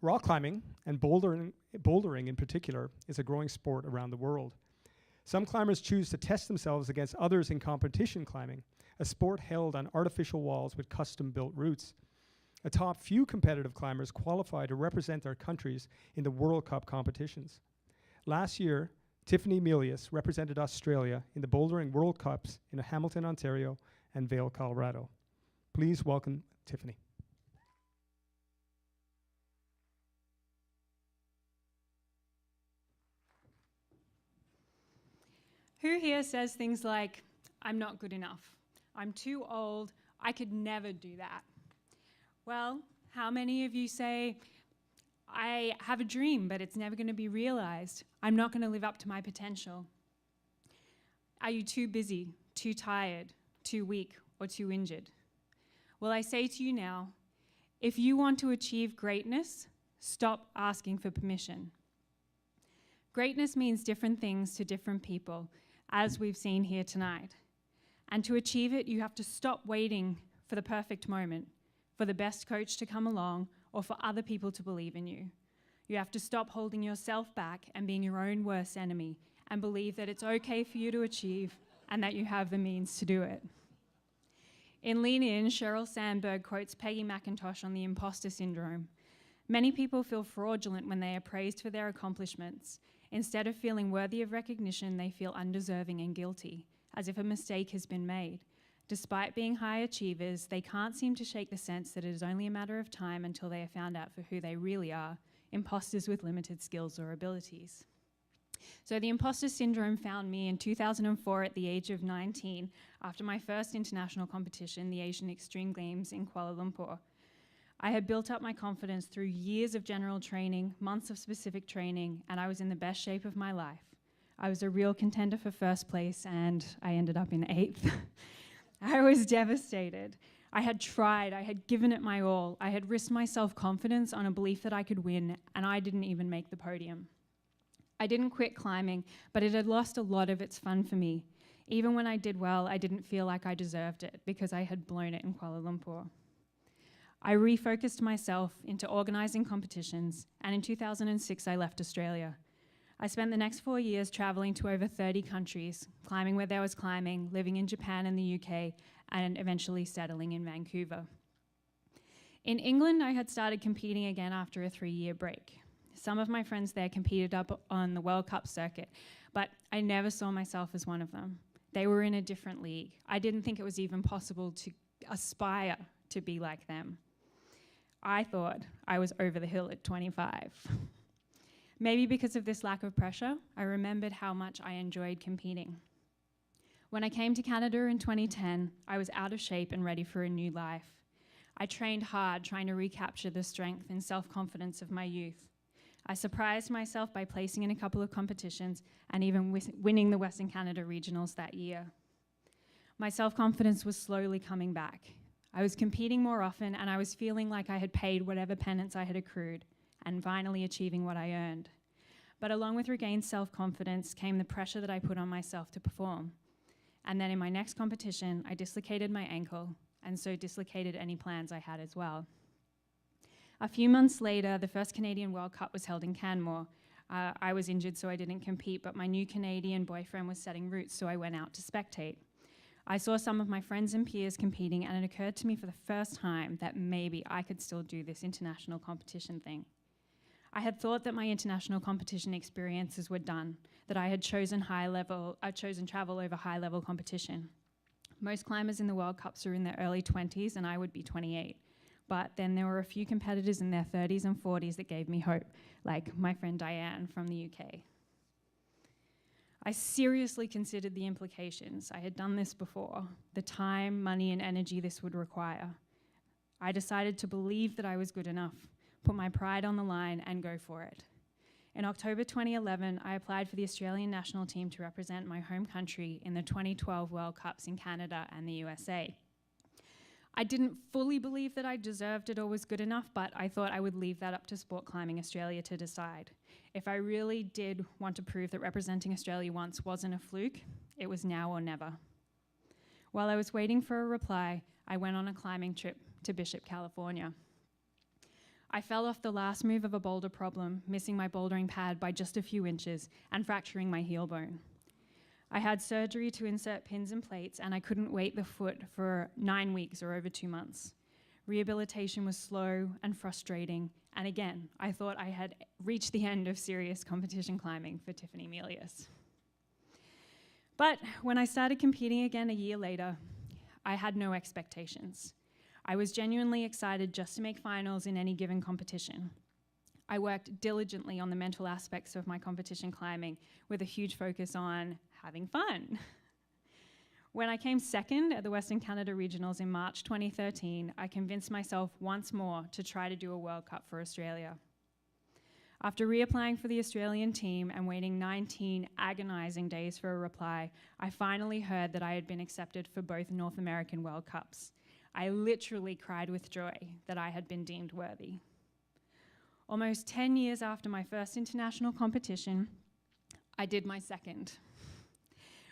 Rock climbing, and bouldering in particular, is a growing sport around the world. Some climbers choose to test themselves against others in competition climbing, a sport held on artificial walls with custom-built routes. A top few competitive climbers qualify to represent their countries in the World Cup competitions. Last year, Tiffany Melius represented Australia in the Bouldering World Cups in Hamilton, Ontario, and Vail, Colorado. Please welcome Tiffany. Who here says things like, I'm not good enough, I'm too old, I could never do that? Well, how many of you say, I have a dream, but it's never going to be realized. I'm not going to live up to my potential? Are you too busy, too tired, too weak, or too injured? Well, I say to you now, if you want to achieve greatness, stop asking for permission. Greatness means different things to different people, as we've seen here tonight. And to achieve it, you have to stop waiting for the perfect moment, for the best coach to come along, or for other people to believe in you. You have to stop holding yourself back and being your own worst enemy, and believe that it's okay for you to achieve and that you have the means to do it. In Lean In, Sheryl Sandberg quotes Peggy McIntosh on the imposter syndrome. Many people feel fraudulent when they are praised for their accomplishments. Instead of feeling worthy of recognition, they feel undeserving and guilty, as if a mistake has been made. Despite being high achievers, they can't seem to shake the sense that it is only a matter of time until they are found out for who they really are, imposters with limited skills or abilities. So the imposter syndrome found me in 2004 at the age of 19, after my first international competition, the Asian Extreme Games in Kuala Lumpur. I had built up my confidence through years of general training, months of specific training, and I was in the best shape of my life. I was a real contender for first place, and I ended up in 8th. I was devastated. I had tried, I had given it my all. I had risked my self-confidence on a belief that I could win, and I didn't even make the podium. I didn't quit climbing, but it had lost a lot of its fun for me. Even when I did well, I didn't feel like I deserved it because I had blown it in Kuala Lumpur. I refocused myself into organising competitions, and in 2006 I left Australia. I spent the next 4 years travelling to over 30 countries, climbing where there was climbing, living in Japan and the UK, and eventually settling in Vancouver. In England, I had started competing again after a 3-year break. Some of my friends there competed up on the World Cup circuit, but I never saw myself as one of them. They were in a different league. I didn't think it was even possible to aspire to be like them. I thought I was over the hill at 25. Maybe because of this lack of pressure, I remembered how much I enjoyed competing. When I came to Canada in 2010, I was out of shape and ready for a new life. I trained hard, trying to recapture the strength and self-confidence of my youth. I surprised myself by placing in a couple of competitions and even winning the Western Canada Regionals that year. My self-confidence was slowly coming back. I was competing more often, and I was feeling like I had paid whatever penance I had accrued, and finally achieving what I earned. But along with regained self-confidence came the pressure that I put on myself to perform. And then in my next competition, I dislocated my ankle, and so dislocated any plans I had as well. A few months later, the first Canadian World Cup was held in Canmore. I was injured, so I didn't compete, but my new Canadian boyfriend was setting routes, so I went out to spectate. I saw some of my friends and peers competing, and it occurred to me for the first time that maybe I could still do this international competition thing. I had thought that my international competition experiences were done, that I had chosen travel over high-level competition. Most climbers in the World Cups are in their early 20s, and I would be 28. But then there were a few competitors in their 30s and 40s that gave me hope, like my friend Diane from the UK. I seriously considered the implications. I had done this before, the time, money, and energy this would require. I decided to believe that I was good enough, put my pride on the line, and go for it. In October 2011, I applied for the Australian national team to represent my home country in the 2012 World Cups in Canada and the USA. I didn't fully believe that I deserved it or was good enough, but I thought I would leave that up to Sport Climbing Australia to decide. If I really did want to prove that representing Australia once wasn't a fluke, it was now or never. While I was waiting for a reply, I went on a climbing trip to Bishop, California. I fell off the last move of a boulder problem, missing my bouldering pad by just a few inches and fracturing my heel bone. I had surgery to insert pins and plates, and I couldn't weight the foot for 9 weeks or over 2 months. Rehabilitation was slow and frustrating, and again, I thought I had reached the end of serious competition climbing for Tiffany Melius. But when I started competing again a year later, I had no expectations. I was genuinely excited just to make finals in any given competition. I worked diligently on the mental aspects of my competition climbing with a huge focus on having fun. When I came second at the Western Canada Regionals in March 2013, I convinced myself once more to try to do a World Cup for Australia. After reapplying for the Australian team and waiting 19 agonizing days for a reply, I finally heard that I had been accepted for both North American World Cups. I literally cried with joy that I had been deemed worthy. Almost 10 years after my first international competition, I did my second.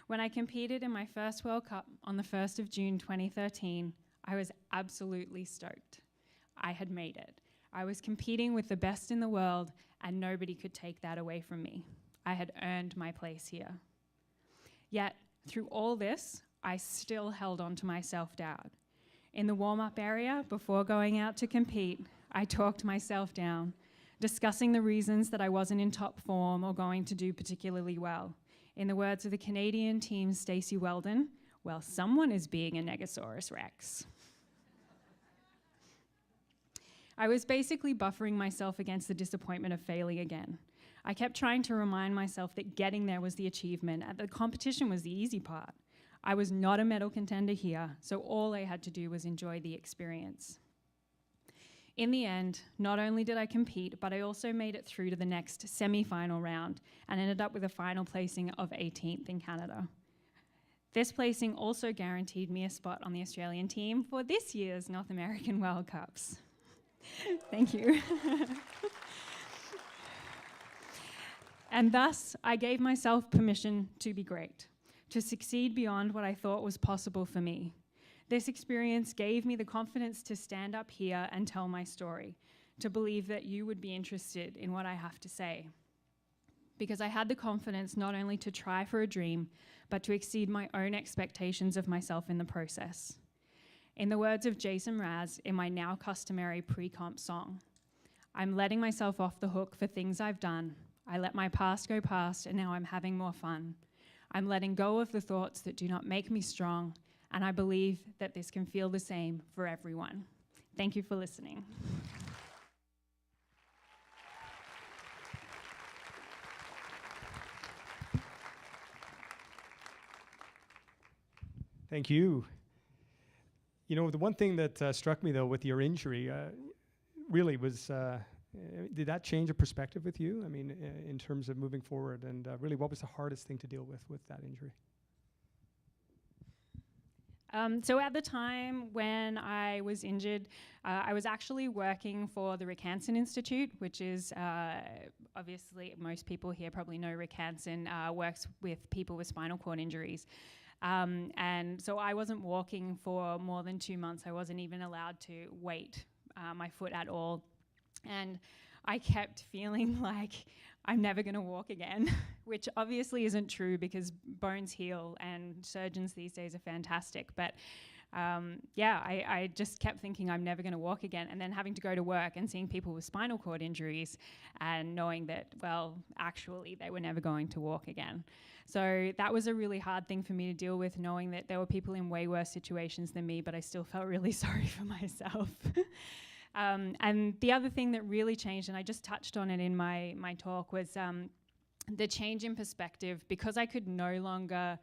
When I competed in my first World Cup on the 1st of June 2013, I was absolutely stoked. I had made it. I was competing with the best in the world, and nobody could take that away from me. I had earned my place here. Yet, through all this, I still held on to my self-doubt. In the warm-up area, before going out to compete, I talked myself down, discussing the reasons that I wasn't in top form or going to do particularly well. In the words of the Canadian team's Stacey Weldon, well, someone is being a Negasaurus Rex. I was basically buffering myself against the disappointment of failing again. I kept trying to remind myself that getting there was the achievement and the competition was the easy part. I was not a medal contender here, so all I had to do was enjoy the experience. In the end, not only did I compete, but I also made it through to the next semi-final round and ended up with a final placing of 18th in Canada. This placing also guaranteed me a spot on the Australian team for this year's North American World Cups. Thank you. And thus, I gave myself permission to be great, to succeed beyond what I thought was possible for me. This experience gave me the confidence to stand up here and tell my story, to believe that you would be interested in what I have to say. Because I had the confidence not only to try for a dream, but to exceed my own expectations of myself in the process. In the words of Jason Mraz in my now customary pre-comp song, I'm letting myself off the hook for things I've done. I let my past go past, and now I'm having more fun. I'm letting go of the thoughts that do not make me strong, and I believe that this can feel the same for everyone. Thank you for listening. Thank you. You know, the one thing that struck me, though, with your injury really was, did that change a perspective with you? I mean, in terms of moving forward, and really, what was the hardest thing to deal with that injury? So at the time when I was injured, I was actually working for the Rick Hansen Institute, which is obviously most people here probably know Rick Hansen works with people with spinal cord injuries. And so I wasn't walking for more than 2 months. I wasn't even allowed to weight my foot at all. And I kept feeling like I'm never going to walk again, which obviously isn't true because bones heal and surgeons these days are fantastic. But I just kept thinking I'm never going to walk again, and then having to go to work and seeing people with spinal cord injuries and knowing that, well, actually they were never going to walk again. So that was a really hard thing for me to deal with, knowing that there were people in way worse situations than me, but I still felt really sorry for myself. And the other thing that really changed, and I just touched on it in my talk, was the change in perspective, because I could no longer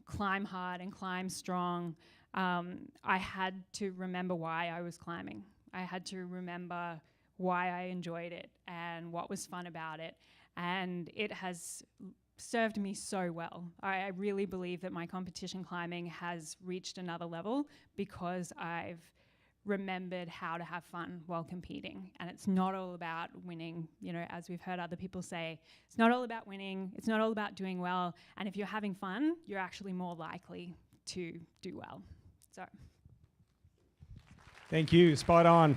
climb hard and climb strong, I had to remember why I was climbing. I had to remember why I enjoyed it and what was fun about it. And it has served me so well. I really believe that my competition climbing has reached another level because I've remembered how to have fun while competing. And it's not all about winning, you know, as we've heard other people say. It's not all about winning. It's not all about doing well. And if you're having fun, you're actually more likely to do well. So. Thank you. Spot on.